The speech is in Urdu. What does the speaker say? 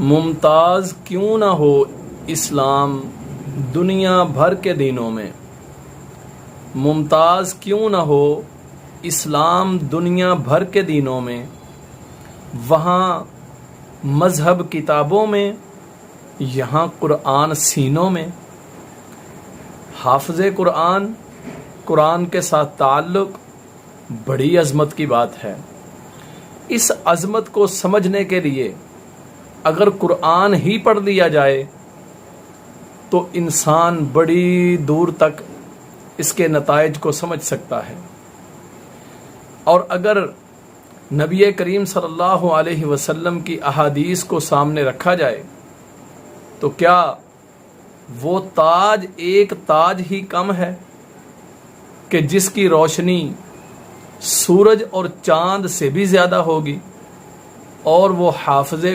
ممتاز کیوں نہ ہو اسلام دنیا بھر کے دینوں میں، ممتاز کیوں نہ ہو اسلام دنیا بھر کے دینوں میں، وہاں مذہب کتابوں میں، یہاں قرآن سینوں میں۔ حافظ قرآن، قرآن کے ساتھ تعلق بڑی عظمت کی بات ہے۔ اس عظمت کو سمجھنے کے لیے اگر قرآن ہی پڑھ لیا جائے تو انسان بڑی دور تک اس کے نتائج کو سمجھ سکتا ہے، اور اگر نبی کریم صلی اللہ علیہ وسلم کی احادیث کو سامنے رکھا جائے تو کیا وہ تاج ایک تاج ہی کم ہے کہ جس کی روشنی سورج اور چاند سے بھی زیادہ ہوگی، اور وہ حافظ